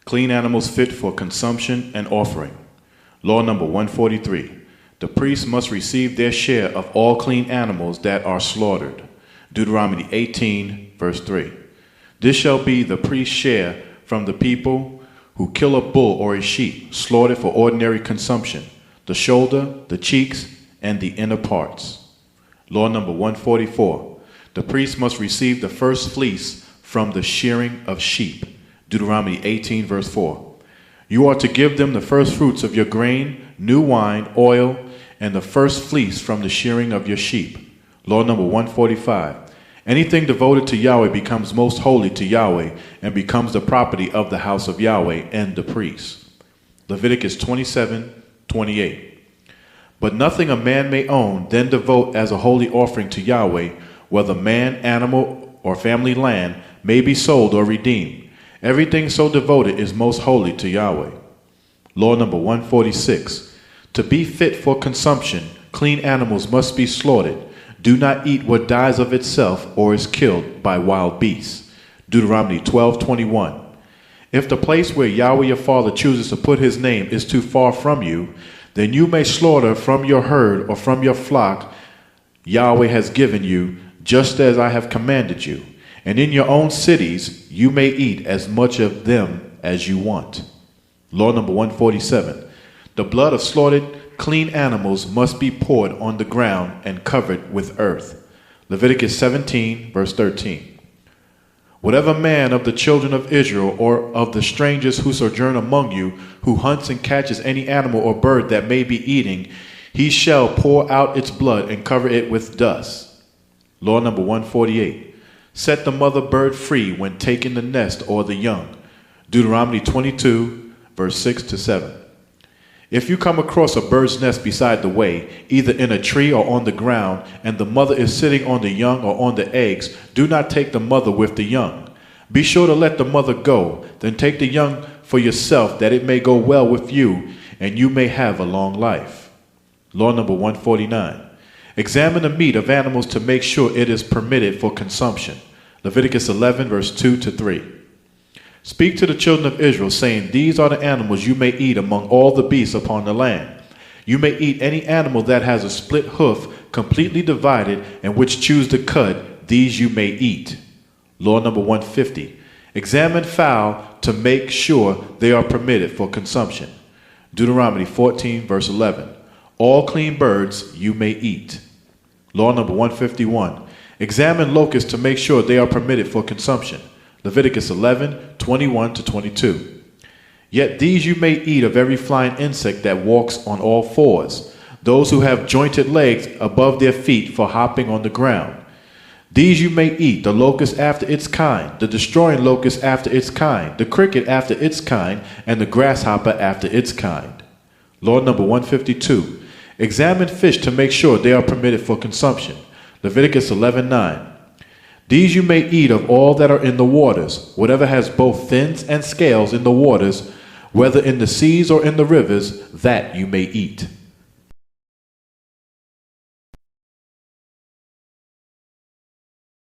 Clean animals fit for consumption and offering. Law number 143. The priests must receive their share of all clean animals that are slaughtered. Deuteronomy 18, verse 3. This shall be the priest's share from the people who kill a bull or a sheep, slaughtered for ordinary consumption, the shoulder, the cheeks, and the inner parts. Law number 144. The priest must receive the first fleece from the shearing of sheep. Deuteronomy 18, verse 4. You are to give them the first fruits of your grain, new wine, oil, and the first fleece from the shearing of your sheep. Law number 145. Anything devoted to Yahweh becomes most holy to Yahweh and becomes the property of the house of Yahweh and the priests. Leviticus 27, 28. But nothing a man may own, then devote as a holy offering to Yahweh, whether man, animal, or family land, may be sold or redeemed. Everything so devoted is most holy to Yahweh. Law number 146. To be fit for consumption, clean animals must be slaughtered. Do not eat what dies of itself or is killed by wild beasts. Deuteronomy 12:21. If the place where Yahweh your Father chooses to put his name is too far from you, then you may slaughter from your herd or from your flock Yahweh has given you, just as I have commanded you. And in your own cities you may eat as much of them as you want. Law number 147. The blood of slaughtered clean animals must be poured on the ground and covered with earth. Leviticus 17, verse 13. Whatever man of the children of Israel or of the strangers who sojourn among you, who hunts and catches any animal or bird that may be eating, he shall pour out its blood and cover it with dust. Law number 148. Set the mother bird free when taking the nest or the young. Deuteronomy 22, verse 6 to 7. If you come across a bird's nest beside the way, either in a tree or on the ground, and the mother is sitting on the young or on the eggs, do not take the mother with the young. Be sure to let the mother go, then take the young for yourself, that it may go well with you, and you may have a long life. Law number 149. Examine the meat of animals to make sure it is permitted for consumption. Leviticus 11, verse 2 to 3. Speak to the children of Israel, saying, These are the animals you may eat among all the beasts upon the land. You may eat any animal that has a split hoof, completely divided, and which chews the cud. These you may eat. Law number 150. Examine fowl to make sure they are permitted for consumption. Deuteronomy 14, verse 11. All clean birds you may eat. Law number 151. Examine locusts to make sure they are permitted for consumption. Leviticus 11, 21 to 22. Yet these you may eat of every flying insect that walks on all fours, those who have jointed legs above their feet for hopping on the ground. These you may eat, the locust after its kind, the destroying locust after its kind, the cricket after its kind, and the grasshopper after its kind. Law number 152. Examine fish to make sure they are permitted for consumption. Leviticus 11:9. These you may eat of all that are in the waters, whatever has both fins and scales in the waters, whether in the seas or in the rivers, that you may eat.